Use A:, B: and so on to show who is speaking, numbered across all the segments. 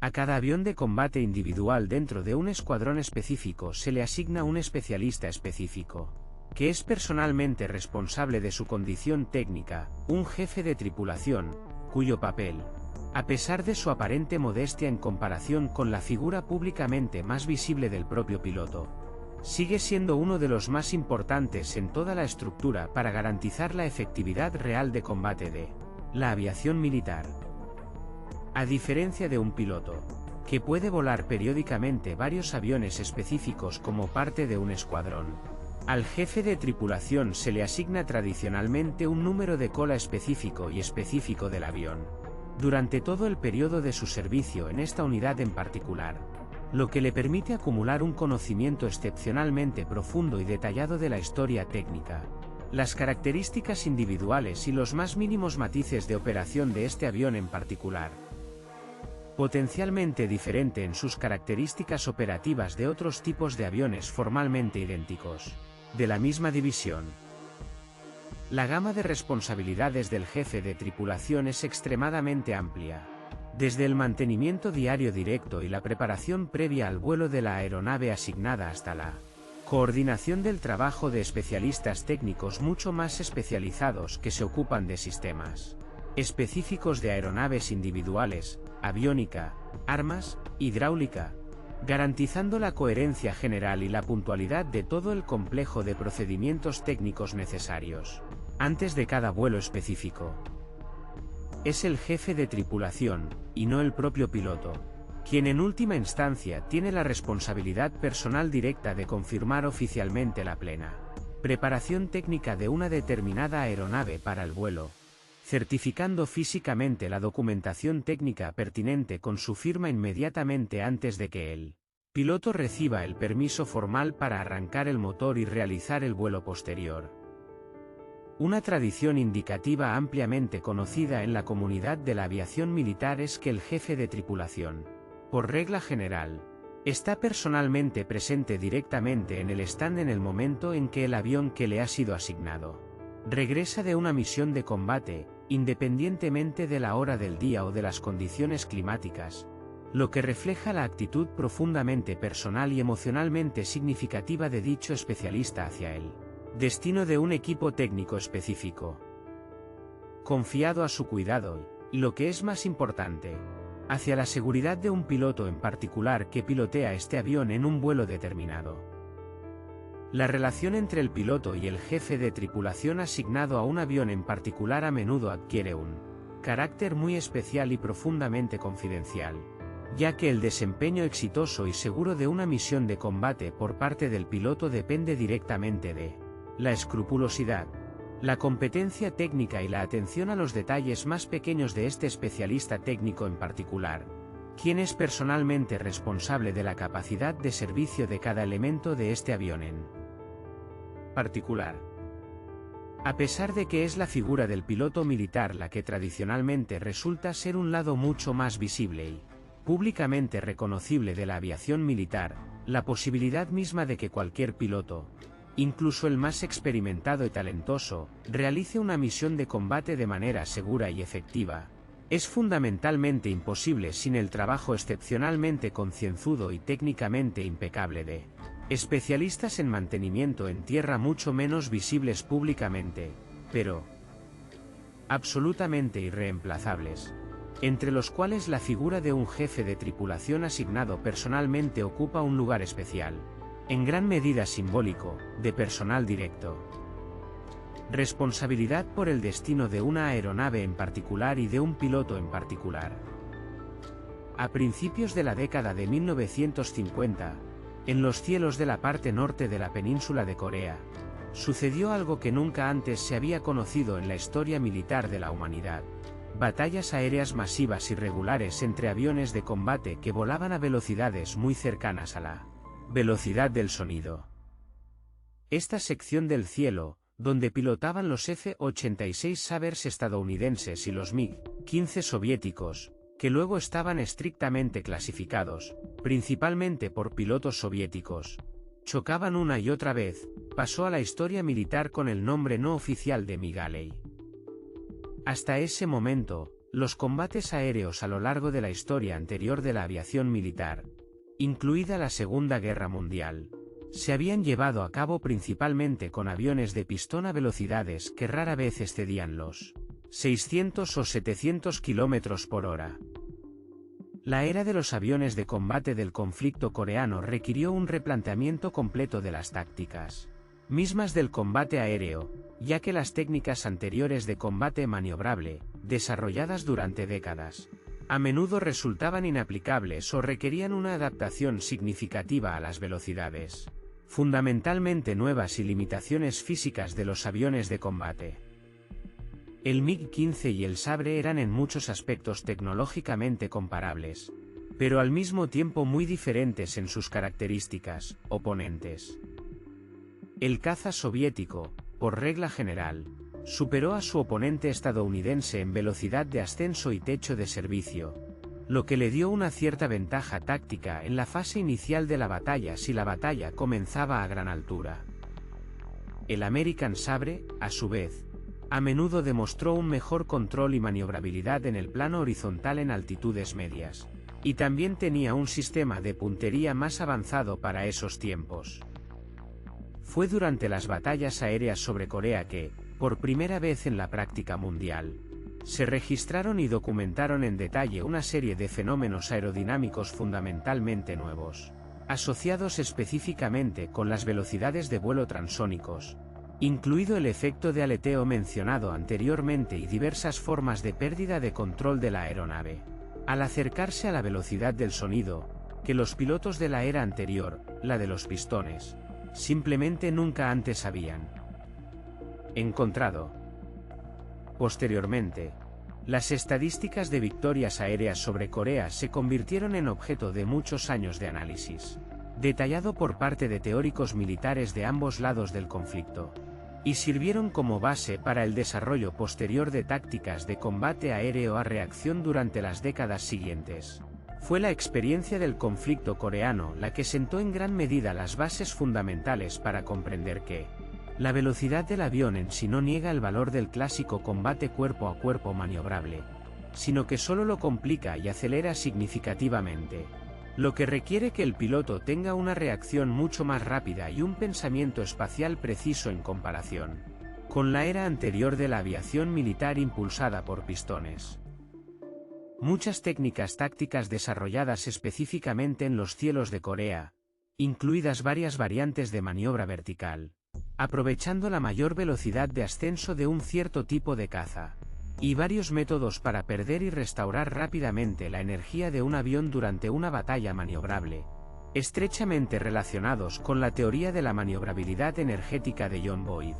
A: A cada avión de combate individual dentro de un escuadrón específico se le asigna un especialista específico, que es personalmente responsable de su condición técnica, un jefe de tripulación, cuyo papel, a pesar de su aparente modestia en comparación con la figura públicamente más visible del propio piloto, sigue siendo uno de los más importantes en toda la estructura para garantizar la efectividad real de combate de la aviación militar. A diferencia de un piloto, que puede volar periódicamente varios aviones específicos como parte de un escuadrón, al jefe de tripulación se le asigna tradicionalmente un número de cola específico y específico del avión, durante todo el periodo de su servicio en esta unidad en particular, lo que le permite acumular un conocimiento excepcionalmente profundo y detallado de la historia técnica, las características individuales y los más mínimos matices de operación de este avión en particular, potencialmente diferente en sus características operativas de otros tipos de aviones formalmente idénticos, de la misma división. La gama de responsabilidades del jefe de tripulación es extremadamente amplia, desde el mantenimiento diario directo y la preparación previa al vuelo de la aeronave asignada hasta la coordinación del trabajo de especialistas técnicos mucho más especializados que se ocupan de sistemas específicos de aeronaves individuales, aviónica, armas, hidráulica, garantizando la coherencia general y la puntualidad de todo el complejo de procedimientos técnicos necesarios, antes de cada vuelo específico. Es el jefe de tripulación, y no el propio piloto, quien en última instancia tiene la responsabilidad personal directa de confirmar oficialmente la plena preparación técnica de una determinada aeronave para el vuelo, certificando físicamente la documentación técnica pertinente con su firma inmediatamente antes de que el piloto reciba el permiso formal para arrancar el motor y realizar el vuelo posterior. Una tradición indicativa ampliamente conocida en la comunidad de la aviación militar es que el jefe de tripulación, por regla general, está personalmente presente directamente en el stand en el momento en que el avión que le ha sido asignado regresa de una misión de combate, independientemente de la hora del día o de las condiciones climáticas, lo que refleja la actitud profundamente personal y emocionalmente significativa de dicho especialista hacia el destino de un equipo técnico específico, confiado a su cuidado y, lo que es más importante, hacia la seguridad de un piloto en particular que pilotea este avión en un vuelo determinado. La relación entre el piloto y el jefe de tripulación asignado a un avión en particular a menudo adquiere un carácter muy especial y profundamente confidencial, ya que el desempeño exitoso y seguro de una misión de combate por parte del piloto depende directamente de la escrupulosidad, la competencia técnica y la atención a los detalles más pequeños de este especialista técnico en particular, quien es personalmente responsable de la capacidad de servicio de cada elemento de este avión en particular. A pesar de que es la figura del piloto militar la que tradicionalmente resulta ser un lado mucho más visible y públicamente reconocible de la aviación militar, la posibilidad misma de que cualquier piloto, incluso el más experimentado y talentoso, realice una misión de combate de manera segura y efectiva, es fundamentalmente imposible sin el trabajo excepcionalmente concienzudo y técnicamente impecable de especialistas en mantenimiento en tierra mucho menos visibles públicamente, pero absolutamente irreemplazables, entre los cuales la figura de un jefe de tripulación asignado personalmente ocupa un lugar especial, en gran medida simbólico, de personal directo. Responsabilidad por el destino de una aeronave en particular y de un piloto en particular. A principios de la década de 1950, en los cielos de la parte norte de la península de Corea, sucedió algo que nunca antes se había conocido en la historia militar de la humanidad: batallas aéreas masivas y regulares entre aviones de combate que volaban a velocidades muy cercanas a la velocidad del sonido. Esta sección del cielo, donde pilotaban los F-86 Sabres estadounidenses y los MiG-15 soviéticos, que luego estaban estrictamente clasificados, principalmente por pilotos soviéticos, chocaban una y otra vez, pasó a la historia militar con el nombre no oficial de MiG Alley. Hasta ese momento, Los combates aéreos a lo largo de la historia anterior de la aviación militar, incluida la Segunda Guerra Mundial, se habían llevado a cabo principalmente con aviones de pistón a velocidades que rara vez excedían los 600 o 700 km por hora. La era de los aviones de combate del conflicto coreano requirió un replanteamiento completo de las tácticas mismas del combate aéreo, ya que las técnicas anteriores de combate maniobrable, desarrolladas durante décadas, a menudo resultaban inaplicables o requerían una adaptación significativa a las velocidades fundamentalmente nuevas y limitaciones físicas de los aviones de combate. El MiG-15 y el Sabre eran en muchos aspectos tecnológicamente comparables, pero al mismo tiempo muy diferentes en sus características, oponentes. El caza soviético, por regla general, superó a su oponente estadounidense en velocidad de ascenso y techo de servicio, lo que le dio una cierta ventaja táctica en la fase inicial de la batalla si la batalla comenzaba a gran altura. El American Sabre, a su vez, a menudo demostró un mejor control y maniobrabilidad en el plano horizontal en altitudes medias, y también tenía un sistema de puntería más avanzado para esos tiempos. Fue durante las batallas aéreas sobre Corea que, por primera vez en la práctica mundial, se registraron y documentaron en detalle una serie de fenómenos aerodinámicos fundamentalmente nuevos, asociados específicamente con las velocidades de vuelo transónicos, incluido el efecto de aleteo mencionado anteriormente y diversas formas de pérdida de control de la aeronave, al acercarse a la velocidad del sonido, que los pilotos de la era anterior, la de los pistones, simplemente nunca antes habían encontrado. Posteriormente, las estadísticas de victorias aéreas sobre Corea se convirtieron en objeto de muchos años de análisis detallado por parte de teóricos militares de ambos lados del conflicto, y sirvieron como base para el desarrollo posterior de tácticas de combate aéreo a reacción durante las décadas siguientes. Fue la experiencia del conflicto coreano la que sentó en gran medida las bases fundamentales para comprender que la velocidad del avión en sí no niega el valor del clásico combate cuerpo a cuerpo maniobrable, sino que solo lo complica y acelera significativamente, lo que requiere que el piloto tenga una reacción mucho más rápida y un pensamiento espacial preciso en comparación con la era anterior de la aviación militar impulsada por pistones. Muchas técnicas tácticas desarrolladas específicamente en los cielos de Corea, incluidas varias variantes de maniobra vertical, aprovechando la mayor velocidad de ascenso de un cierto tipo de caza, y varios métodos para perder y restaurar rápidamente la energía de un avión durante una batalla maniobrable, estrechamente relacionados con la teoría de la maniobrabilidad energética de John Boyd,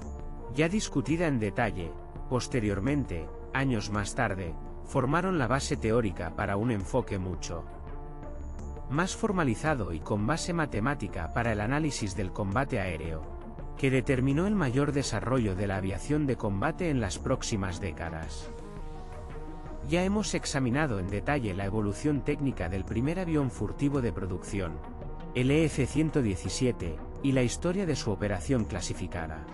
A: ya discutida en detalle. Posteriormente, años más tarde, formaron la base teórica para un enfoque mucho más formalizado y con base matemática para el análisis del combate aéreo, que determinó el mayor desarrollo de la aviación de combate en las próximas décadas. Ya hemos examinado en detalle la evolución técnica del primer avión furtivo de producción, el EF-117, y la historia de su operación clasificada.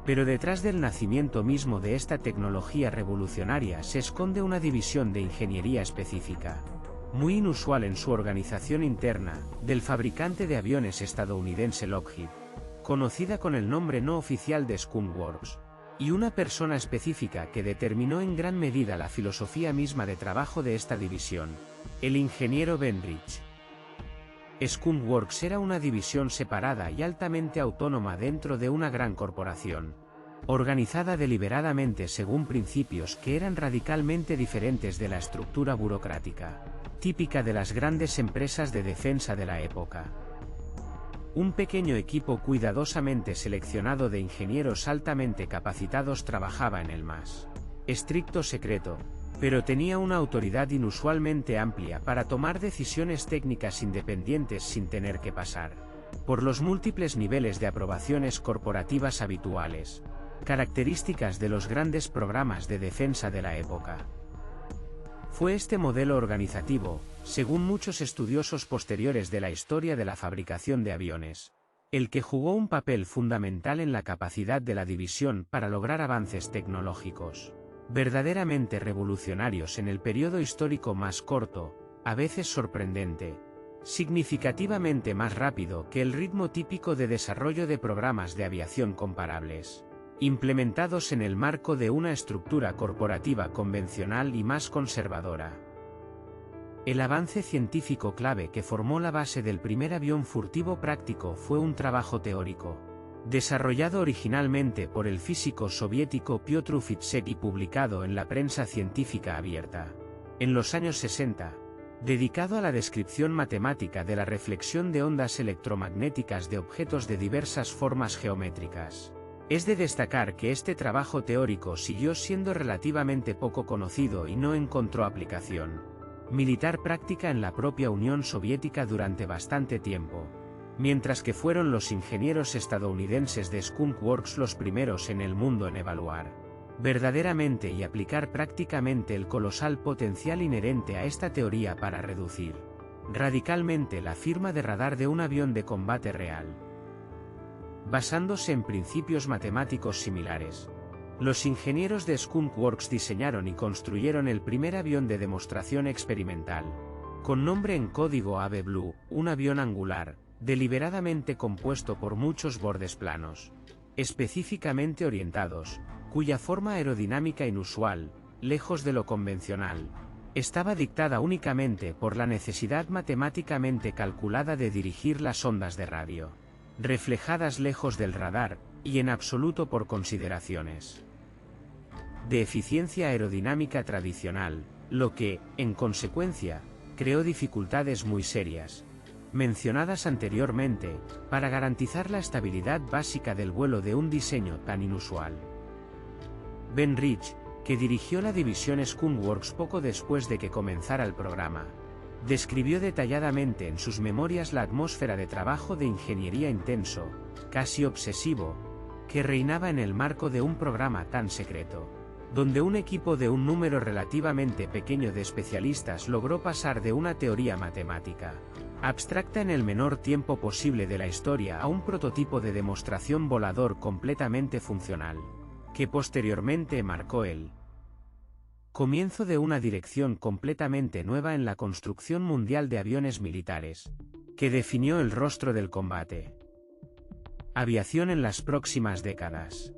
A: Pero detrás del nacimiento mismo de esta tecnología revolucionaria se esconde una división de ingeniería específica, muy inusual en su organización interna, del fabricante de aviones estadounidense Lockheed, conocida con el nombre no oficial de Skunk Works, y una persona específica que determinó en gran medida la filosofía misma de trabajo de esta división, el ingeniero Ben Rich. Skunk Works era una división separada y altamente autónoma dentro de una gran corporación, organizada deliberadamente según principios que eran radicalmente diferentes de la estructura burocrática, típica de las grandes empresas de defensa de la época. Un pequeño equipo cuidadosamente seleccionado de ingenieros altamente capacitados trabajaba en el más estricto secreto, pero tenía una autoridad inusualmente amplia para tomar decisiones técnicas independientes sin tener que pasar por los múltiples niveles de aprobaciones corporativas habituales, características de los grandes programas de defensa de la época. Fue este modelo organizativo, según muchos estudiosos posteriores de la historia de la fabricación de aviones, el que jugó un papel fundamental en la capacidad de la división para lograr avances tecnológicos verdaderamente revolucionarios en el periodo histórico más corto, a veces sorprendente, significativamente más rápido que el ritmo típico de desarrollo de programas de aviación comparables, implementados en el marco de una estructura corporativa convencional y más conservadora. El avance científico clave que formó la base del primer avión furtivo práctico fue un trabajo teórico, desarrollado originalmente por el físico soviético Piotr Fitzek y publicado en la prensa científica abierta, en los años 60, dedicado a la descripción matemática de la reflexión de ondas electromagnéticas de objetos de diversas formas geométricas. Es de destacar que este trabajo teórico siguió siendo relativamente poco conocido y no encontró aplicación militar práctica en la propia Unión Soviética durante bastante tiempo, mientras que fueron los ingenieros estadounidenses de Skunk Works los primeros en el mundo en evaluar verdaderamente y aplicar prácticamente el colosal potencial inherente a esta teoría para reducir radicalmente la firma de radar de un avión de combate real. Basándose en principios matemáticos similares, los ingenieros de Skunk Works diseñaron y construyeron el primer avión de demostración experimental, con nombre en código Ave Blue, un avión angular, deliberadamente compuesto por muchos bordes planos, específicamente orientados, cuya forma aerodinámica inusual, lejos de lo convencional, estaba dictada únicamente por la necesidad matemáticamente calculada de dirigir las ondas de radio, reflejadas lejos del radar, y en absoluto por consideraciones de eficiencia aerodinámica tradicional, lo que, en consecuencia, creó dificultades muy serias, mencionadas anteriormente, para garantizar la estabilidad básica del vuelo de un diseño tan inusual. Ben Rich, que dirigió la división Skunk Works poco después de que comenzara el programa, describió detalladamente en sus memorias la atmósfera de trabajo de ingeniería intenso, casi obsesivo, que reinaba en el marco de un programa tan secreto, donde un equipo de un número relativamente pequeño de especialistas logró pasar de una teoría matemática abstracta en el menor tiempo posible de la historia a un prototipo de demostración volador completamente funcional, que posteriormente marcó el comienzo de una dirección completamente nueva en la construcción mundial de aviones militares, que definió el rostro del combate aviación en las próximas décadas.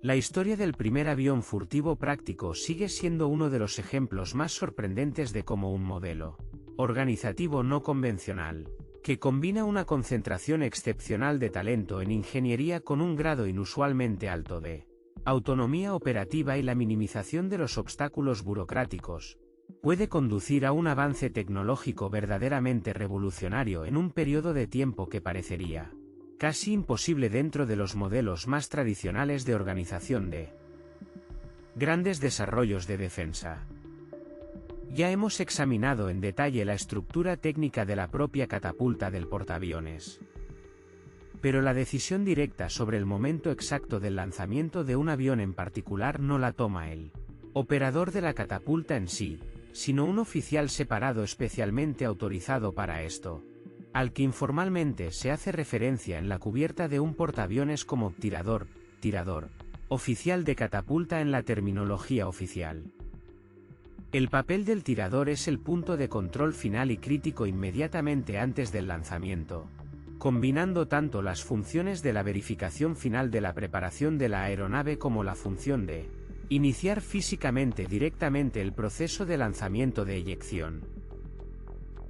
A: La historia del primer avión furtivo práctico sigue siendo uno de los ejemplos más sorprendentes de cómo un modelo organizativo no convencional, que combina una concentración excepcional de talento en ingeniería con un grado inusualmente alto de autonomía operativa y la minimización de los obstáculos burocráticos, puede conducir a un avance tecnológico verdaderamente revolucionario en un periodo de tiempo que parecería casi imposible dentro de los modelos más tradicionales de organización de grandes desarrollos de defensa. Ya hemos examinado en detalle la estructura técnica de la propia catapulta del portaaviones. Pero la decisión directa sobre el momento exacto del lanzamiento de un avión en particular no la toma el operador de la catapulta en sí, sino un oficial separado especialmente autorizado para esto, al que informalmente se hace referencia en la cubierta de un portaaviones como tirador, oficial de catapulta en la terminología oficial. El papel del tirador es el punto de control final y crítico inmediatamente antes del lanzamiento, combinando tanto las funciones de la verificación final de la preparación de la aeronave como la función de iniciar físicamente directamente el proceso de lanzamiento de eyección.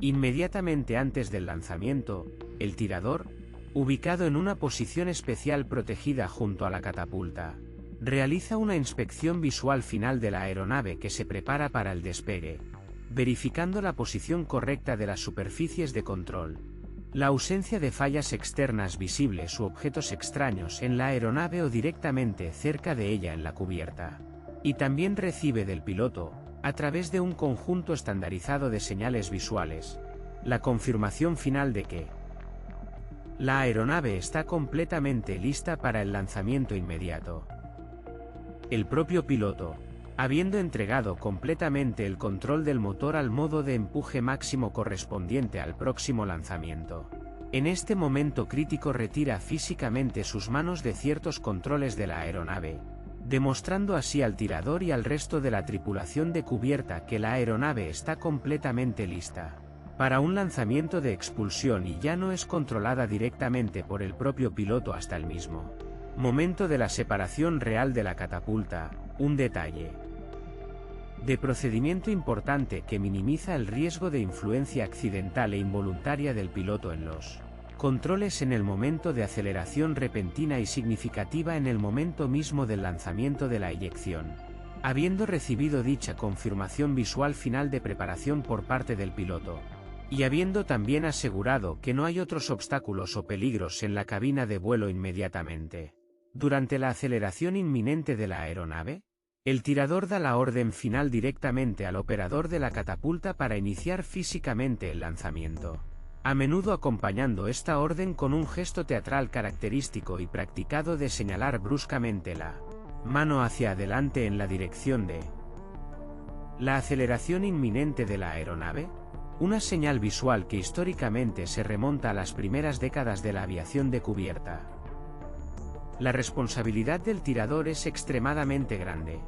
A: Inmediatamente antes del lanzamiento, el tirador, ubicado en una posición especial protegida junto a la catapulta, realiza una inspección visual final de la aeronave que se prepara para el despegue, verificando la posición correcta de las superficies de control, la ausencia de fallas externas visibles u objetos extraños en la aeronave o directamente cerca de ella en la cubierta, y también recibe del piloto, a través de un conjunto estandarizado de señales visuales, la confirmación final de que la aeronave está completamente lista para el lanzamiento inmediato. El propio piloto, habiendo entregado completamente el control del motor al modo de empuje máximo correspondiente al próximo lanzamiento, en este momento crítico retira físicamente sus manos de ciertos controles de la aeronave, demostrando así al tirador y al resto de la tripulación de cubierta que la aeronave está completamente lista para un lanzamiento de expulsión y ya no es controlada directamente por el propio piloto hasta el mismo momento de la separación real de la catapulta. Un detalle de procedimiento importante que minimiza el riesgo de influencia accidental e involuntaria del piloto en los controles en el momento de aceleración repentina y significativa en el momento mismo del lanzamiento de la eyección. Habiendo recibido dicha confirmación visual final de preparación por parte del piloto, y habiendo también asegurado que no hay otros obstáculos o peligros en la cabina de vuelo inmediatamente durante la aceleración inminente de la aeronave, el tirador da la orden final directamente al operador de la catapulta para iniciar físicamente el lanzamiento, a menudo acompañando esta orden con un gesto teatral característico y practicado de señalar bruscamente la mano hacia adelante en la dirección de la aceleración inminente de la aeronave, una señal visual que históricamente se remonta a las primeras décadas de la aviación de cubierta. La responsabilidad del tirador es extremadamente grande.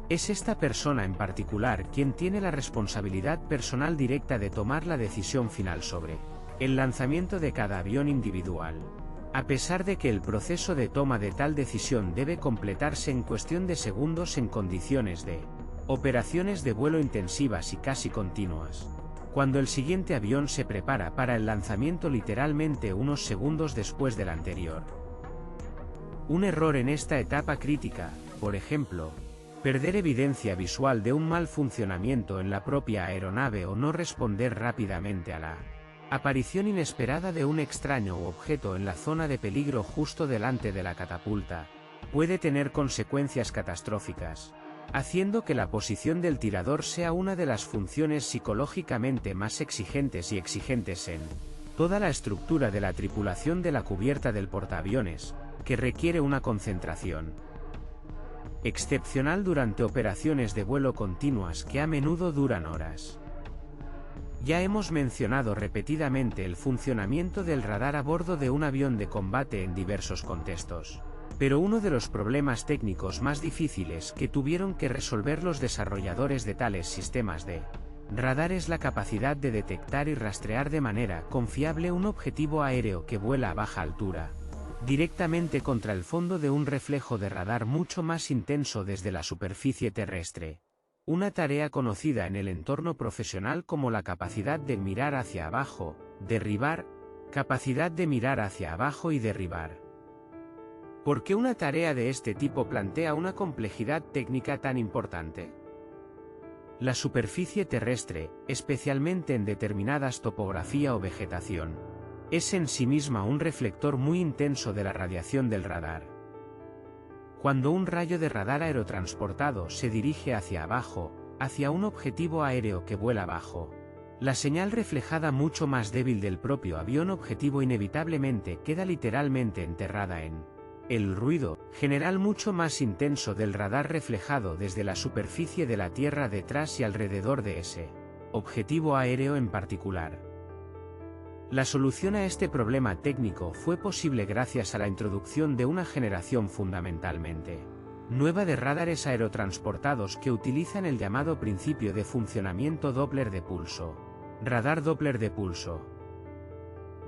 A: Es esta persona en particular quien tiene la responsabilidad personal directa de tomar la decisión final sobre el lanzamiento de cada avión individual. A pesar de que el proceso de toma de tal decisión debe completarse en cuestión de segundos en condiciones de operaciones de vuelo intensivas y casi continuas, cuando el siguiente avión se prepara para el lanzamiento literalmente unos segundos después del anterior. Un error en esta etapa crítica, por ejemplo, perder evidencia visual de un mal funcionamiento en la propia aeronave o no responder rápidamente a la aparición inesperada de un extraño objeto en la zona de peligro justo delante de la catapulta, puede tener consecuencias catastróficas, haciendo que la posición del tirador sea una de las funciones psicológicamente más exigentes en toda la estructura de la tripulación de la cubierta del portaaviones, que requiere una concentración excepcional durante operaciones de vuelo continuas que a menudo duran horas. Ya hemos mencionado repetidamente el funcionamiento del radar a bordo de un avión de combate en diversos contextos, pero uno de los problemas técnicos más difíciles que tuvieron que resolver los desarrolladores de tales sistemas de radar es la capacidad de detectar y rastrear de manera confiable un objetivo aéreo que vuela a baja altura, directamente contra el fondo de un reflejo de radar mucho más intenso desde la superficie terrestre. Una tarea conocida en el entorno profesional como la capacidad de mirar hacia abajo, derribar, capacidad de mirar hacia abajo y derribar. ¿Por qué una tarea de este tipo plantea una complejidad técnica tan importante? La superficie terrestre, especialmente en determinadas topografía o vegetación, es en sí misma un reflector muy intenso de la radiación del radar. Cuando un rayo de radar aerotransportado se dirige hacia abajo, hacia un objetivo aéreo que vuela bajo, la señal reflejada mucho más débil del propio avión objetivo inevitablemente queda literalmente enterrada en el ruido general mucho más intenso del radar reflejado desde la superficie de la Tierra detrás y alrededor de ese objetivo aéreo en particular. La solución a este problema técnico fue posible gracias a la introducción de una generación fundamentalmente nueva de radares aerotransportados que utilizan el llamado principio de funcionamiento Doppler de pulso, radar Doppler de pulso.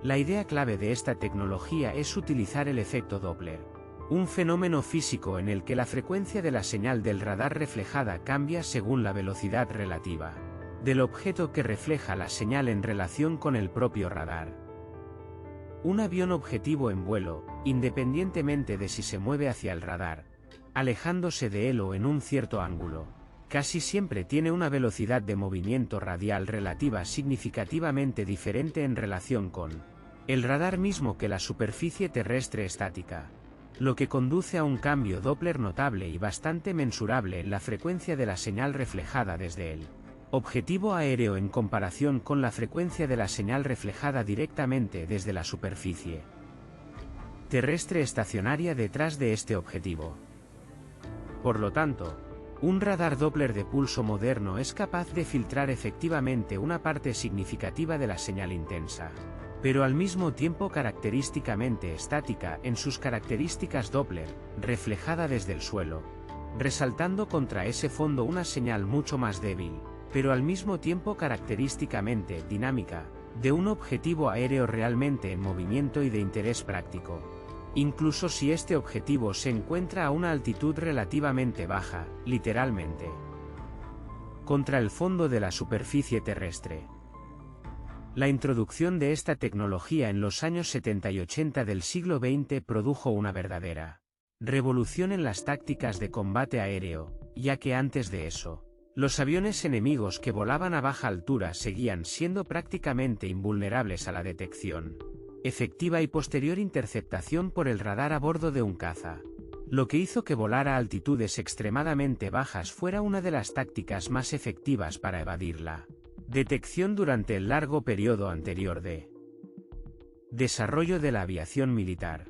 A: La idea clave de esta tecnología es utilizar el efecto Doppler, un fenómeno físico en el que la frecuencia de la señal del radar reflejada cambia según la velocidad relativa del objeto que refleja la señal en relación con el propio radar. Un avión objetivo en vuelo, independientemente de si se mueve hacia el radar, alejándose de él o en un cierto ángulo, casi siempre tiene una velocidad de movimiento radial relativa significativamente diferente en relación con el radar mismo que la superficie terrestre estática, lo que conduce a un cambio Doppler notable y bastante mensurable en la frecuencia de la señal reflejada desde él. Objetivo aéreo en comparación con la frecuencia de la señal reflejada directamente desde la superficie terrestre estacionaria detrás de este objetivo. Por lo tanto, un radar Doppler de pulso moderno es capaz de filtrar efectivamente una parte significativa de la señal intensa, pero al mismo tiempo característicamente estática en sus características Doppler, reflejada desde el suelo, resaltando contra ese fondo una señal mucho más débil, pero al mismo tiempo característicamente dinámica, de un objetivo aéreo realmente en movimiento y de interés práctico. Incluso si este objetivo se encuentra a una altitud relativamente baja, literalmente, contra el fondo de la superficie terrestre. La introducción de esta tecnología en los años 70 y 80 del siglo XX produjo una verdadera revolución en las tácticas de combate aéreo, ya que antes de eso, los aviones enemigos que volaban a baja altura seguían siendo prácticamente invulnerables a la detección efectiva y posterior interceptación por el radar a bordo de un caza, lo que hizo que volar a altitudes extremadamente bajas fuera una de las tácticas más efectivas para evadir la detección durante el largo periodo anterior de desarrollo de la aviación militar.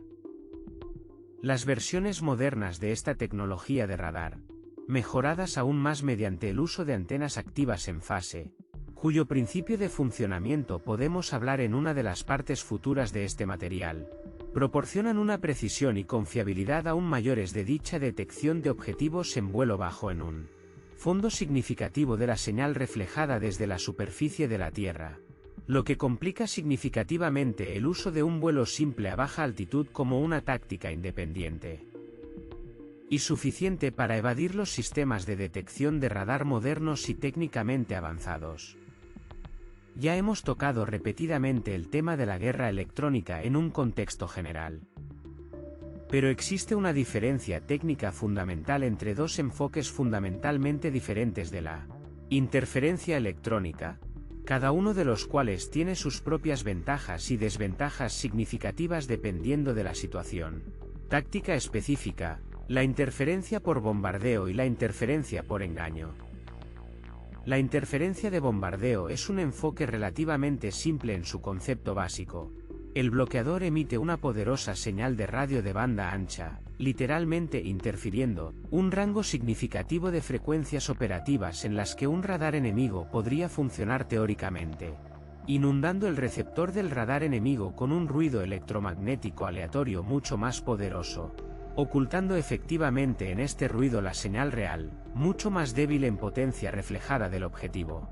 A: Las versiones modernas de esta tecnología de radar, mejoradas aún más mediante el uso de antenas activas en fase, cuyo principio de funcionamiento podemos hablar en una de las partes futuras de este material, proporcionan una precisión y confiabilidad aún mayores de dicha detección de objetivos en vuelo bajo en un fondo significativo de la señal reflejada desde la superficie de la Tierra, lo que complica significativamente el uso de un vuelo simple a baja altitud como una táctica independiente y suficiente para evadir los sistemas de detección de radar modernos y técnicamente avanzados. Ya hemos tocado repetidamente el tema de la guerra electrónica en un contexto general. Pero existe una diferencia técnica fundamental entre dos enfoques fundamentalmente diferentes de la interferencia electrónica, cada uno de los cuales tiene sus propias ventajas y desventajas significativas dependiendo de la situación táctica específica, la interferencia por bombardeo y la interferencia por engaño. La interferencia de bombardeo es un enfoque relativamente simple en su concepto básico. El bloqueador emite una poderosa señal de radio de banda ancha, literalmente interfiriendo, un rango significativo de frecuencias operativas en las que un radar enemigo podría funcionar teóricamente, inundando el receptor del radar enemigo con un ruido electromagnético aleatorio mucho más poderoso, ocultando efectivamente en este ruido la señal real, mucho más débil en potencia reflejada del objetivo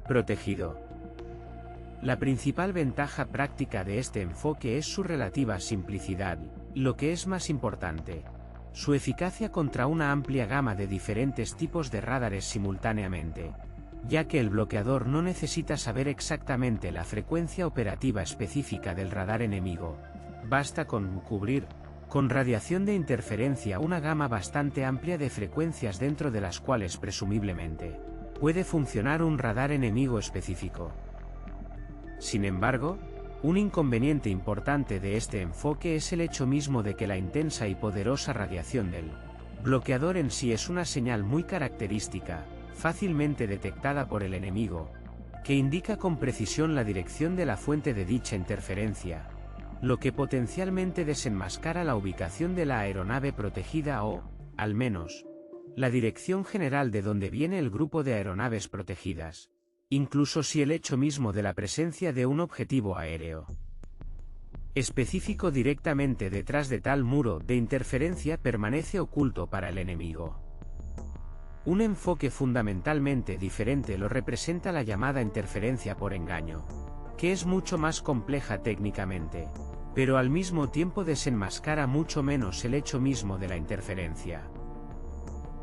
A: protegido. La principal ventaja práctica de este enfoque es su relativa simplicidad, lo que es más importante, su eficacia contra una amplia gama de diferentes tipos de radares simultáneamente, ya que el bloqueador no necesita saber exactamente la frecuencia operativa específica del radar enemigo, basta con cubrir con radiación de interferencia una gama bastante amplia de frecuencias dentro de las cuales presumiblemente puede funcionar un radar enemigo específico. Sin embargo, un inconveniente importante de este enfoque es el hecho mismo de que la intensa y poderosa radiación del bloqueador en sí es una señal muy característica, fácilmente detectada por el enemigo, que indica con precisión la dirección de la fuente de dicha interferencia, lo que potencialmente desenmascara la ubicación de la aeronave protegida o, al menos, la dirección general de donde viene el grupo de aeronaves protegidas, incluso si el hecho mismo de la presencia de un objetivo aéreo específico directamente detrás de tal muro de interferencia permanece oculto para el enemigo. Un enfoque fundamentalmente diferente lo representa la llamada interferencia por engaño, que es mucho más compleja técnicamente, pero al mismo tiempo desenmascara mucho menos el hecho mismo de la interferencia.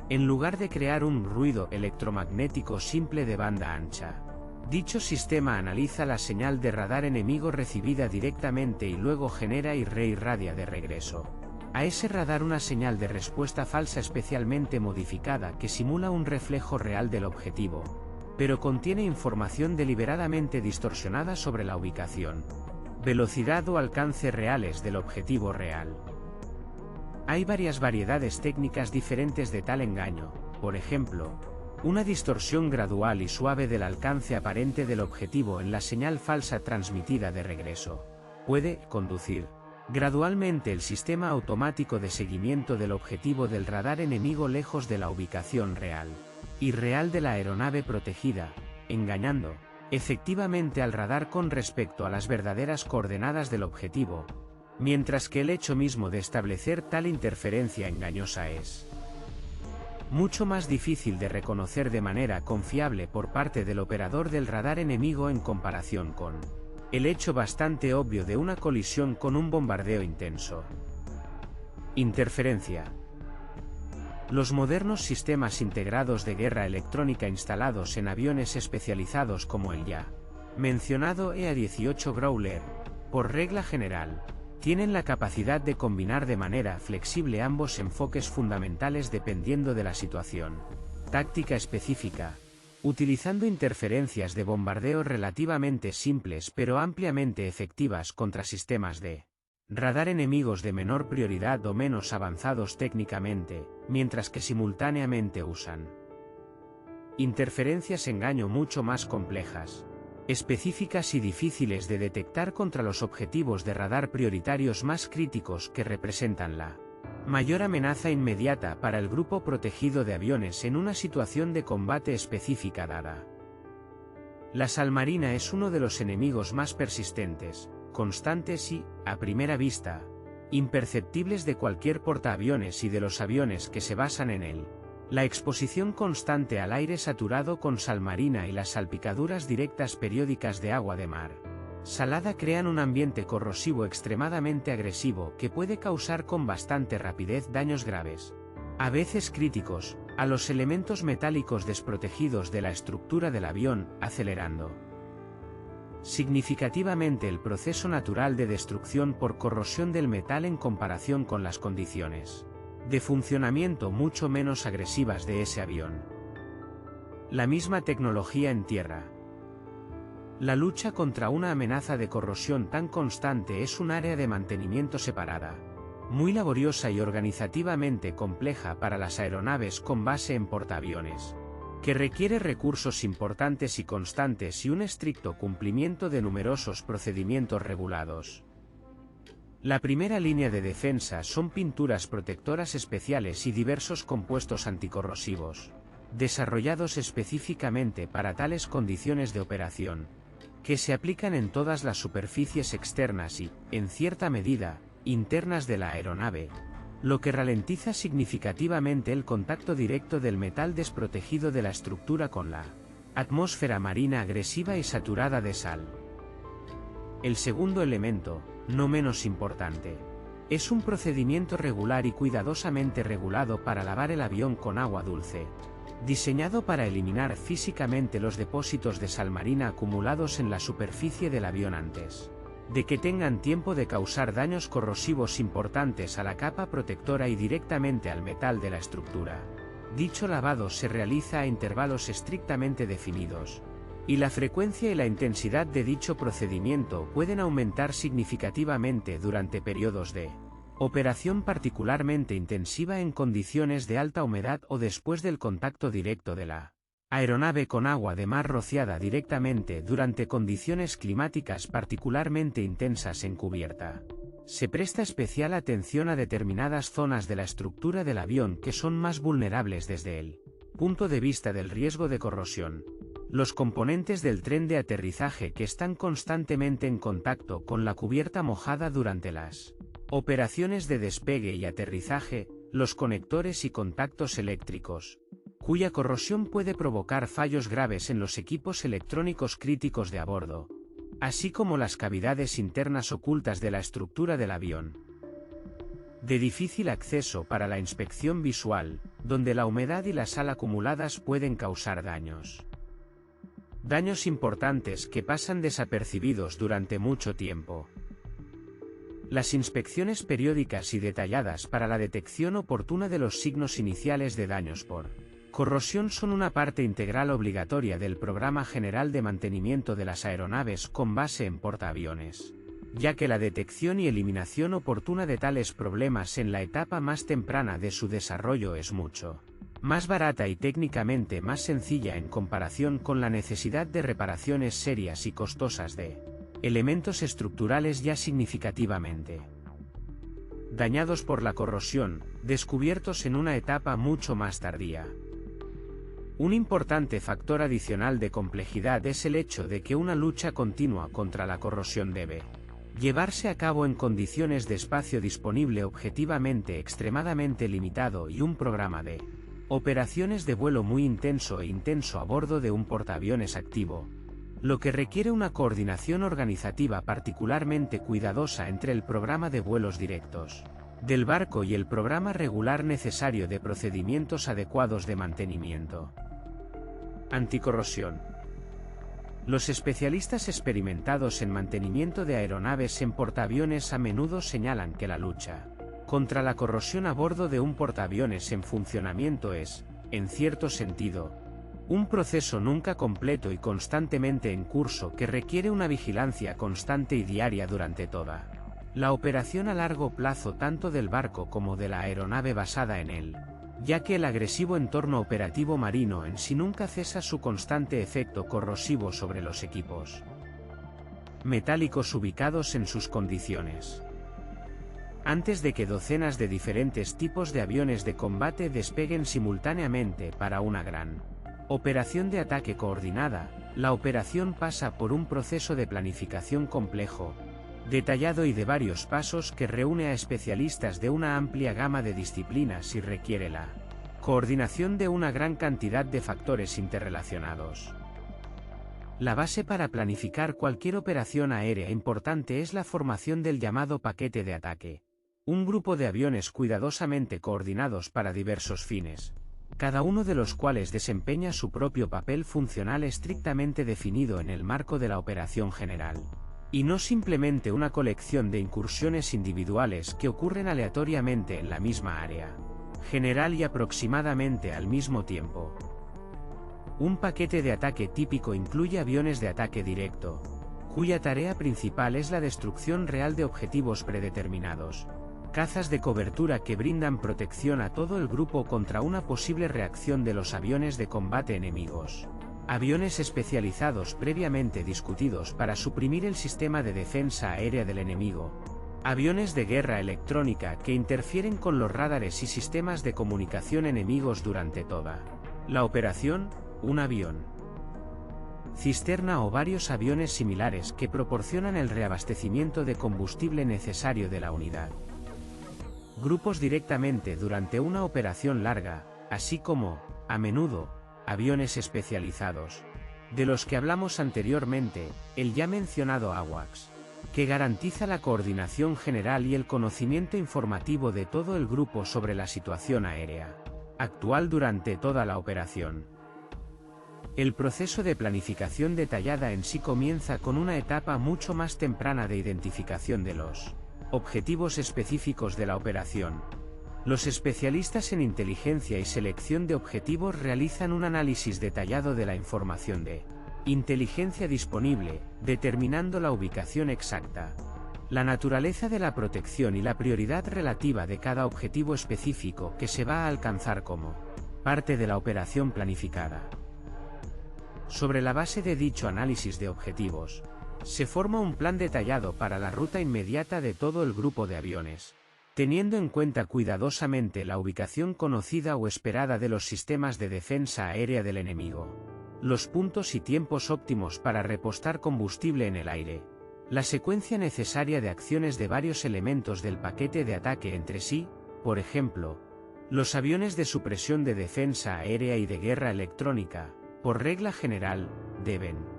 A: En lugar de crear un ruido electromagnético simple de banda ancha, dicho sistema analiza la señal de radar enemigo recibida directamente y luego genera y reirradia de regreso a ese radar una señal de respuesta falsa especialmente modificada que simula un reflejo real del objetivo, pero contiene información deliberadamente distorsionada sobre la ubicación, velocidad o alcance reales del objetivo real. Hay varias variedades técnicas diferentes de tal engaño, por ejemplo, una distorsión gradual y suave del alcance aparente del objetivo en la señal falsa transmitida de regreso. Puede conducir gradualmente el sistema automático de seguimiento del objetivo del radar enemigo lejos de la ubicación real y real de la aeronave protegida, engañando efectivamente al radar con respecto a las verdaderas coordenadas del objetivo, mientras que el hecho mismo de establecer tal interferencia engañosa es mucho más difícil de reconocer de manera confiable por parte del operador del radar enemigo en comparación con el hecho bastante obvio de una colisión con un bombardeo intenso. Interferencia. Los modernos sistemas integrados de guerra electrónica instalados en aviones especializados como el ya mencionado EA-18 Growler, por regla general, tienen la capacidad de combinar de manera flexible ambos enfoques fundamentales dependiendo de la situación táctica específica, utilizando interferencias de bombardeo relativamente simples pero ampliamente efectivas contra sistemas de radar enemigos de menor prioridad o menos avanzados técnicamente, mientras que simultáneamente usan interferencias engaño mucho más complejas, específicas y difíciles de detectar contra los objetivos de radar prioritarios más críticos que representan la mayor amenaza inmediata para el grupo protegido de aviones en una situación de combate específica dada. La salmarina es uno de los enemigos más persistentes, constantes y, a primera vista, imperceptibles de cualquier portaaviones y de los aviones que se basan en él. La exposición constante al aire saturado con salmarina y las salpicaduras directas periódicas de agua de mar salada crean un ambiente corrosivo extremadamente agresivo que puede causar con bastante rapidez daños graves, a veces críticos, a los elementos metálicos desprotegidos de la estructura del avión, acelerando significativamente el proceso natural de destrucción por corrosión del metal en comparación con las condiciones de funcionamiento mucho menos agresivas de ese avión. La misma tecnología en tierra. La lucha contra una amenaza de corrosión tan constante es un área de mantenimiento separada, muy laboriosa y organizativamente compleja para las aeronaves con base en portaaviones, que requiere recursos importantes y constantes y un estricto cumplimiento de numerosos procedimientos regulados. La primera línea de defensa son pinturas protectoras especiales y diversos compuestos anticorrosivos, desarrollados específicamente para tales condiciones de operación, que se aplican en todas las superficies externas y, en cierta medida, internas de la aeronave, lo que ralentiza significativamente el contacto directo del metal desprotegido de la estructura con la atmósfera marina agresiva y saturada de sal. El segundo elemento, no menos importante, es un procedimiento regular y cuidadosamente regulado para lavar el avión con agua dulce, diseñado para eliminar físicamente los depósitos de sal marina acumulados en la superficie del avión antes de que tengan tiempo de causar daños corrosivos importantes a la capa protectora y directamente al metal de la estructura. Dicho lavado se realiza a intervalos estrictamente definidos, y la frecuencia y la intensidad de dicho procedimiento pueden aumentar significativamente durante periodos de operación particularmente intensiva en condiciones de alta humedad o después del contacto directo de la aeronave con agua de mar rociada directamente durante condiciones climáticas particularmente intensas en cubierta. Se presta especial atención a determinadas zonas de la estructura del avión que son más vulnerables desde el punto de vista del riesgo de corrosión. Los componentes del tren de aterrizaje que están constantemente en contacto con la cubierta mojada durante las operaciones de despegue y aterrizaje, los conectores y contactos eléctricos, cuya corrosión puede provocar fallos graves en los equipos electrónicos críticos de a bordo, así como las cavidades internas ocultas de la estructura del avión. De difícil acceso para la inspección visual, donde la humedad y la sal acumuladas pueden causar daños. Daños importantes que pasan desapercibidos durante mucho tiempo. Las inspecciones periódicas y detalladas para la detección oportuna de los signos iniciales de daños por corrosión son una parte integral obligatoria del Programa General de Mantenimiento de las Aeronaves con base en portaaviones, ya que la detección y eliminación oportuna de tales problemas en la etapa más temprana de su desarrollo es mucho más barata y técnicamente más sencilla en comparación con la necesidad de reparaciones serias y costosas de elementos estructurales ya significativamente dañados por la corrosión, descubiertos en una etapa mucho más tardía. Un importante factor adicional de complejidad es el hecho de que una lucha continua contra la corrosión debe llevarse a cabo en condiciones de espacio disponible objetivamente extremadamente limitado y un programa de Operaciones de vuelo muy intenso e intenso a bordo de un portaaviones activo, lo que requiere una coordinación organizativa particularmente cuidadosa entre el programa de vuelos directos del barco y el programa regular necesario de procedimientos adecuados de mantenimiento. Anticorrosión. Los especialistas experimentados en mantenimiento de aeronaves en portaaviones a menudo señalan que la lucha contra la corrosión a bordo de un portaaviones en funcionamiento es, en cierto sentido, un proceso nunca completo y constantemente en curso que requiere una vigilancia constante y diaria durante toda la operación a largo plazo tanto del barco como de la aeronave basada en él, ya que el agresivo entorno operativo marino en sí nunca cesa su constante efecto corrosivo sobre los equipos metálicos ubicados en sus condiciones. Antes de que docenas de diferentes tipos de aviones de combate despeguen simultáneamente para una gran operación de ataque coordinada, la operación pasa por un proceso de planificación complejo, detallado y de varios pasos que reúne a especialistas de una amplia gama de disciplinas y requiere la coordinación de una gran cantidad de factores interrelacionados. La base para planificar cualquier operación aérea importante es la formación del llamado paquete de ataque, un grupo de aviones cuidadosamente coordinados para diversos fines, cada uno de los cuales desempeña su propio papel funcional estrictamente definido en el marco de la operación general, y no simplemente una colección de incursiones individuales que ocurren aleatoriamente en la misma área general y aproximadamente al mismo tiempo. Un paquete de ataque típico incluye aviones de ataque directo, cuya tarea principal es la destrucción real de objetivos predeterminados, cazas de cobertura que brindan protección a todo el grupo contra una posible reacción de los aviones de combate enemigos, aviones especializados previamente discutidos para suprimir el sistema de defensa aérea del enemigo, aviones de guerra electrónica que interfieren con los radares y sistemas de comunicación enemigos durante toda la operación, un avión cisterna o varios aviones similares que proporcionan el reabastecimiento de combustible necesario de la unidad. Grupos directamente durante una operación larga, así como, a menudo, aviones especializados, de los que hablamos anteriormente, el ya mencionado AWACS, que garantiza la coordinación general y el conocimiento informativo de todo el grupo sobre la situación aérea actual durante toda la operación. El proceso de planificación detallada en sí comienza con una etapa mucho más temprana de identificación de los objetivos específicos de la operación. Los especialistas en inteligencia y selección de objetivos realizan un análisis detallado de la información de inteligencia disponible, determinando la ubicación exacta, la naturaleza de la protección y la prioridad relativa de cada objetivo específico que se va a alcanzar como parte de la operación planificada. Sobre la base de dicho análisis de objetivos, se forma un plan detallado para la ruta inmediata de todo el grupo de aviones, teniendo en cuenta cuidadosamente la ubicación conocida o esperada de los sistemas de defensa aérea del enemigo, los puntos y tiempos óptimos para repostar combustible en el aire, la secuencia necesaria de acciones de varios elementos del paquete de ataque entre sí, por ejemplo, los aviones de supresión de defensa aérea y de guerra electrónica, por regla general, deben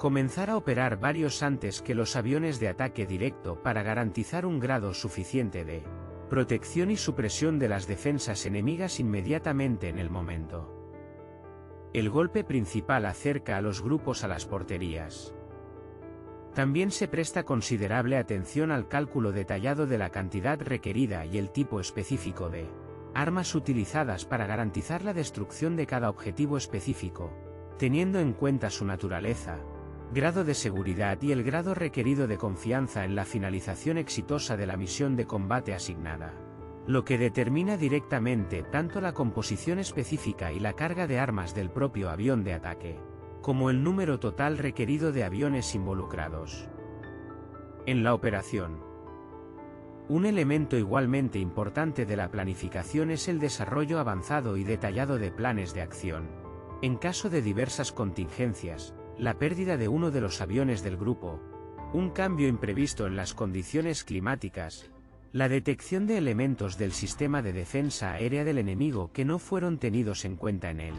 A: comenzar a operar varios antes que los aviones de ataque directo para garantizar un grado suficiente de protección y supresión de las defensas enemigas inmediatamente en el momento. El golpe principal acerca a los grupos a las porterías. También se presta considerable atención al cálculo detallado de la cantidad requerida y el tipo específico de armas utilizadas para garantizar la destrucción de cada objetivo específico, teniendo en cuenta su naturaleza, grado de seguridad y el grado requerido de confianza en la finalización exitosa de la misión de combate asignada, lo que determina directamente tanto la composición específica y la carga de armas del propio avión de ataque, como el número total requerido de aviones involucrados en la operación. Un elemento igualmente importante de la planificación es el desarrollo avanzado y detallado de planes de acción. En caso de diversas contingencias, la pérdida de uno de los aviones del grupo, un cambio imprevisto en las condiciones climáticas, La detección de elementos del sistema de defensa aérea del enemigo que no fueron tenidos en cuenta en el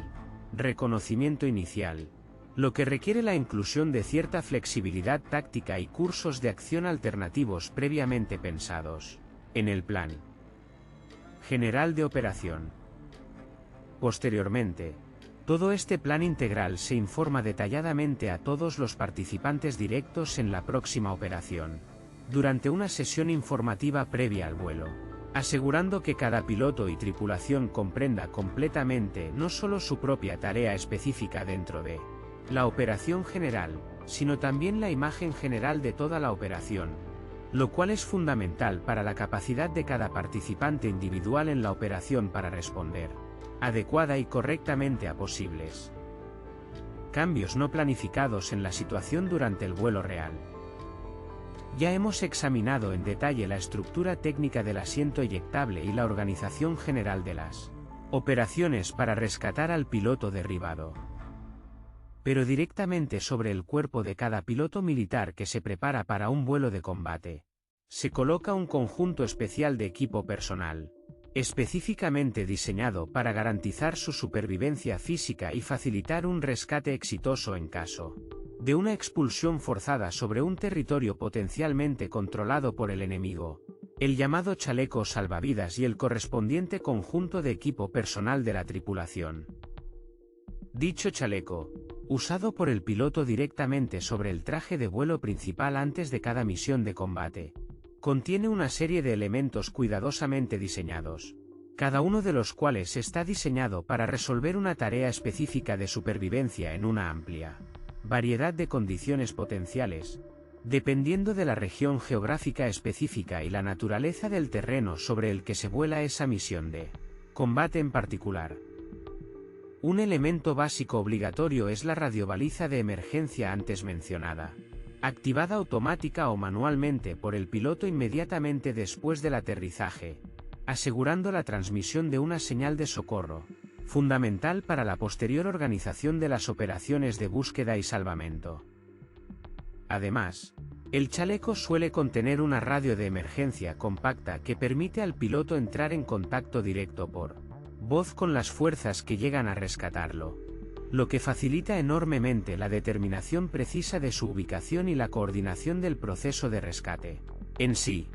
A: reconocimiento inicial, lo que requiere la inclusión de cierta flexibilidad táctica y cursos de acción alternativos previamente pensados en el plan general de operación. Posteriormente, todo este plan integral se informa detalladamente a todos los participantes directos en la próxima operación, durante una sesión informativa previa al vuelo, asegurando que cada piloto y tripulación comprenda completamente no solo su propia tarea específica dentro de la operación general, sino también la imagen general de toda la operación, lo cual es fundamental para la capacidad de cada participante individual en la operación para responder adecuada y correctamente a posibles cambios no planificados en la situación durante el vuelo real. Ya hemos examinado en detalle la estructura técnica del asiento eyectable y la organización general de las operaciones para rescatar al piloto derribado. Pero directamente sobre el cuerpo de cada piloto militar que se prepara para un vuelo de combate, se coloca un conjunto especial de equipo personal, específicamente diseñado para garantizar su supervivencia física y facilitar un rescate exitoso en caso de una expulsión forzada sobre un territorio potencialmente controlado por el enemigo, el llamado chaleco salvavidas y el correspondiente conjunto de equipo personal de la tripulación. Dicho chaleco, usado por el piloto directamente sobre el traje de vuelo principal antes de cada misión de combate, contiene una serie de elementos cuidadosamente diseñados, cada uno de los cuales está diseñado para resolver una tarea específica de supervivencia en una amplia variedad de condiciones potenciales, dependiendo de la región geográfica específica y la naturaleza del terreno sobre el que se vuela esa misión de combate en particular. Un elemento básico obligatorio es la radiobaliza de emergencia antes mencionada, activada automática o manualmente por el piloto inmediatamente después del aterrizaje, asegurando la transmisión de una señal de socorro, fundamental para la posterior organización de las operaciones de búsqueda y salvamento. Además, el chaleco suele contener una radio de emergencia compacta que permite al piloto entrar en contacto directo por voz con las fuerzas que llegan a rescatarlo, lo que facilita enormemente la determinación precisa de su ubicación y la coordinación del proceso de rescate en sí.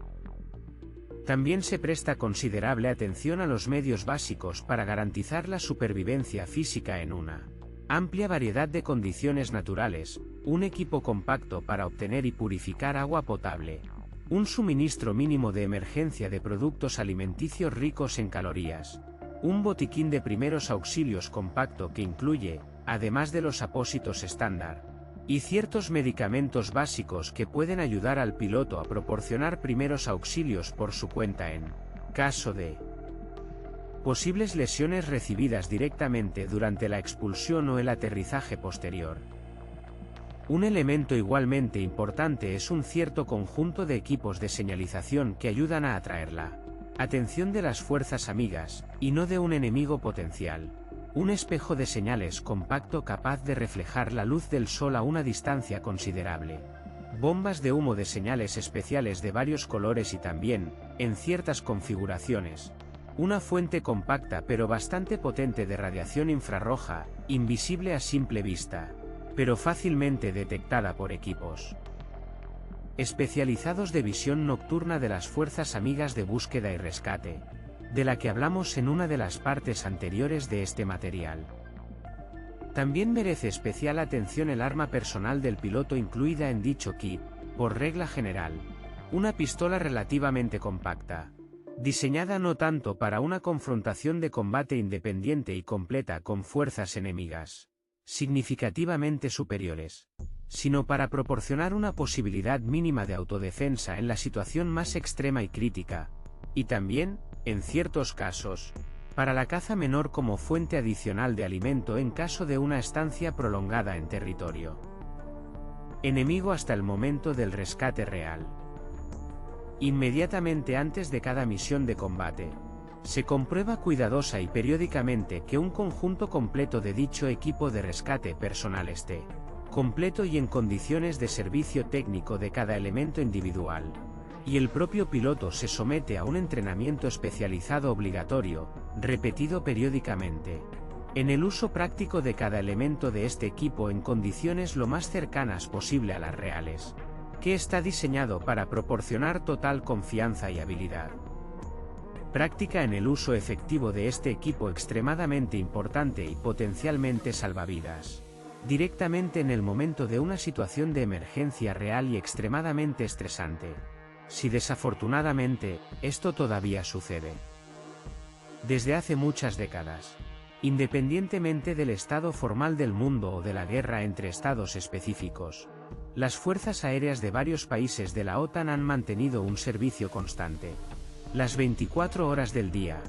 A: También se presta considerable atención a los medios básicos para garantizar la supervivencia física en una amplia variedad de condiciones naturales, un equipo compacto para obtener y purificar agua potable, un suministro mínimo de emergencia de productos alimenticios ricos en calorías, un botiquín de primeros auxilios compacto que incluye, además de los apósitos estándar, y ciertos medicamentos básicos que pueden ayudar al piloto a proporcionar primeros auxilios por su cuenta en caso de posibles lesiones recibidas directamente durante la expulsión o el aterrizaje posterior. Un elemento igualmente importante es un cierto conjunto de equipos de señalización que ayudan a atraer la atención de las fuerzas amigas, y no de un enemigo potencial. Un espejo de señales compacto capaz de reflejar la luz del sol a una distancia considerable. Bombas de humo de señales especiales de varios colores y también, en ciertas configuraciones, una fuente compacta pero bastante potente de radiación infrarroja, invisible a simple vista, pero fácilmente detectada por equipos especializados de visión nocturna de las fuerzas amigas de búsqueda y rescate, de la que hablamos en una de las partes anteriores de este material. También merece especial atención el arma personal del piloto incluida en dicho kit, por regla general, una pistola relativamente compacta, diseñada no tanto para una confrontación de combate independiente y completa con fuerzas enemigas significativamente superiores, sino para proporcionar una posibilidad mínima de autodefensa en la situación más extrema y crítica, y también, en ciertos casos, para la caza menor como fuente adicional de alimento en caso de una estancia prolongada en territorio enemigo hasta el momento del rescate real. Inmediatamente antes de cada misión de combate, se comprueba cuidadosa y periódicamente que un conjunto completo de dicho equipo de rescate personal esté completo y en condiciones de servicio técnico de cada elemento individual, y el propio piloto se somete a un entrenamiento especializado obligatorio, repetido periódicamente, en el uso práctico de cada elemento de este equipo en condiciones lo más cercanas posible a las reales, que está diseñado para proporcionar total confianza y habilidad. Práctica en el uso efectivo de este equipo extremadamente importante y potencialmente salvavidas, directamente en el momento de una situación de emergencia real y extremadamente estresante, si desafortunadamente, esto todavía sucede. Desde hace muchas décadas, independientemente del estado formal del mundo o de la guerra entre estados específicos, las fuerzas aéreas de varios países de la OTAN han mantenido un servicio constante, las 24 horas del día,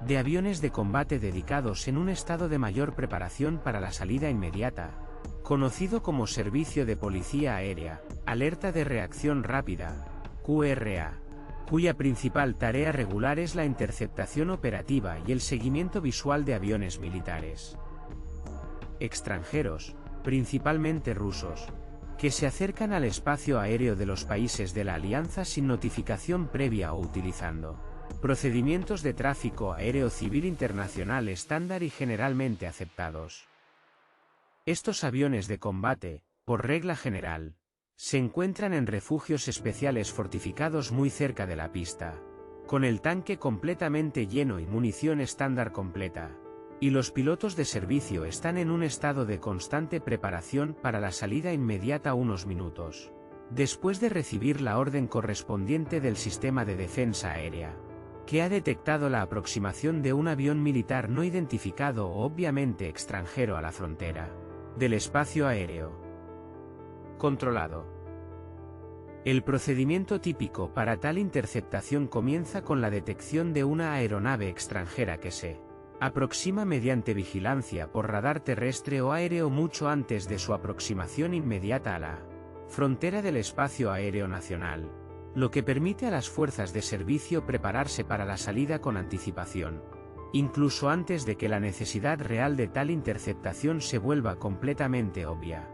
A: de aviones de combate dedicados en un estado de mayor preparación para la salida inmediata, conocido como Servicio de Policía Aérea, Alerta de Reacción Rápida, QRA, cuya principal tarea regular es la interceptación operativa y el seguimiento visual de aviones militares extranjeros, principalmente rusos, que se acercan al espacio aéreo de los países de la alianza sin notificación previa o utilizando procedimientos de tráfico aéreo civil internacional estándar y generalmente aceptados. Estos aviones de combate, por regla general, se encuentran en refugios especiales fortificados muy cerca de la pista, con el tanque completamente lleno y munición estándar completa, y los pilotos de servicio están en un estado de constante preparación para la salida inmediata unos minutos, después de recibir la orden correspondiente del sistema de defensa aérea, que ha detectado la aproximación de un avión militar no identificado o obviamente extranjero a la frontera del espacio aéreo controlado. El procedimiento típico para tal interceptación comienza con la detección de una aeronave extranjera que se aproxima mediante vigilancia por radar terrestre o aéreo mucho antes de su aproximación inmediata a la frontera del espacio aéreo nacional, lo que permite a las fuerzas de servicio prepararse para la salida con anticipación, incluso antes de que la necesidad real de tal interceptación se vuelva completamente obvia.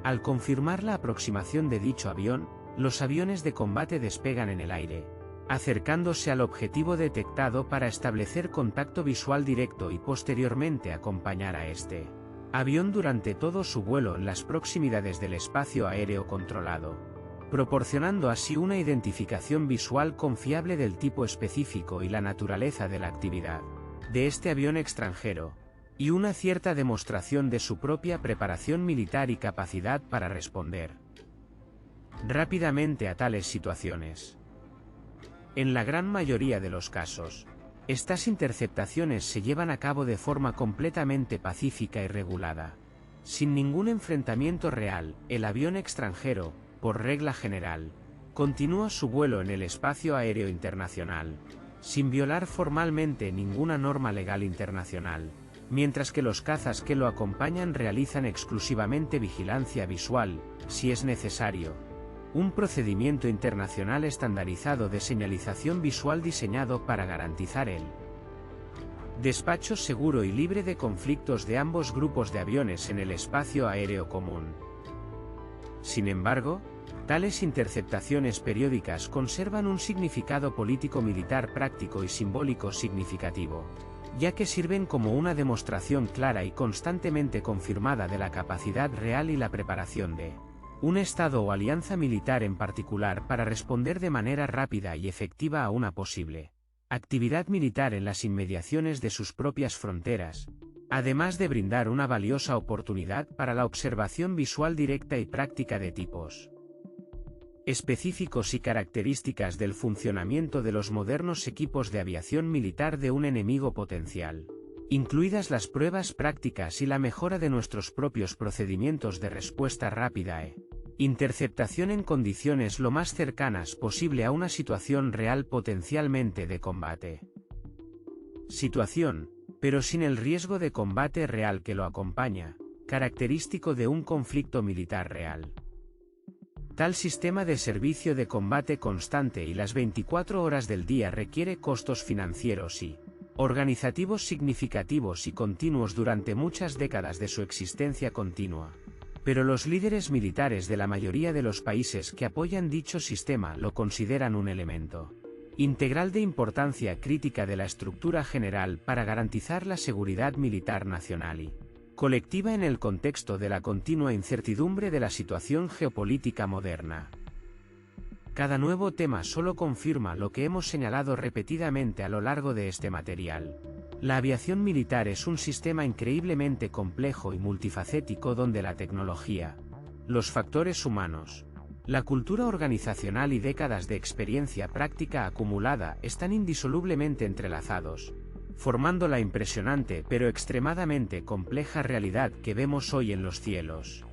A: Al confirmar la aproximación de dicho avión, los aviones de combate despegan en el aire, acercándose al objetivo detectado para establecer contacto visual directo y posteriormente acompañar a este avión durante todo su vuelo en las proximidades del espacio aéreo controlado, proporcionando así una identificación visual confiable del tipo específico y la naturaleza de la actividad de este avión extranjero, y una cierta demostración de su propia preparación militar y capacidad para responder rápidamente a tales situaciones. En la gran mayoría de los casos, estas interceptaciones se llevan a cabo de forma completamente pacífica y regulada. Sin ningún enfrentamiento real, el avión extranjero, por regla general, continúa su vuelo en el espacio aéreo internacional, sin violar formalmente ninguna norma legal internacional, mientras que los cazas que lo acompañan realizan exclusivamente vigilancia visual, si es necesario, un procedimiento internacional estandarizado de señalización visual diseñado para garantizar el despacho seguro y libre de conflictos de ambos grupos de aviones en el espacio aéreo común. Sin embargo, tales interceptaciones periódicas conservan un significado político-militar práctico y simbólico significativo, ya que sirven como una demostración clara y constantemente confirmada de la capacidad real y la preparación de un Estado o alianza militar en particular para responder de manera rápida y efectiva a una posible actividad militar en las inmediaciones de sus propias fronteras, además de brindar una valiosa oportunidad para la observación visual directa y práctica de tipos específicos y características del funcionamiento de los modernos equipos de aviación militar de un enemigo potencial, incluidas las pruebas prácticas y la mejora de nuestros propios procedimientos de respuesta rápida e interceptación en condiciones lo más cercanas posible a una situación real potencialmente de combate. Situación, pero sin el riesgo de combate real que lo acompaña, característico de un conflicto militar real. Tal sistema de servicio de combate constante y las 24 horas del día requiere costos financieros y organizativos significativos y continuos durante muchas décadas de su existencia continua, Pero los líderes militares de la mayoría de los países que apoyan dicho sistema lo consideran un elemento integral de importancia crítica de la estructura general para garantizar la seguridad militar nacional y colectiva en el contexto de la continua incertidumbre de la situación geopolítica moderna. Cada nuevo tema solo confirma lo que hemos señalado repetidamente a lo largo de este material. La aviación militar es un sistema increíblemente complejo y multifacético donde la tecnología, los factores humanos, la cultura organizacional y décadas de experiencia práctica acumulada están indisolublemente entrelazados, formando la impresionante pero extremadamente compleja realidad que vemos hoy en los cielos.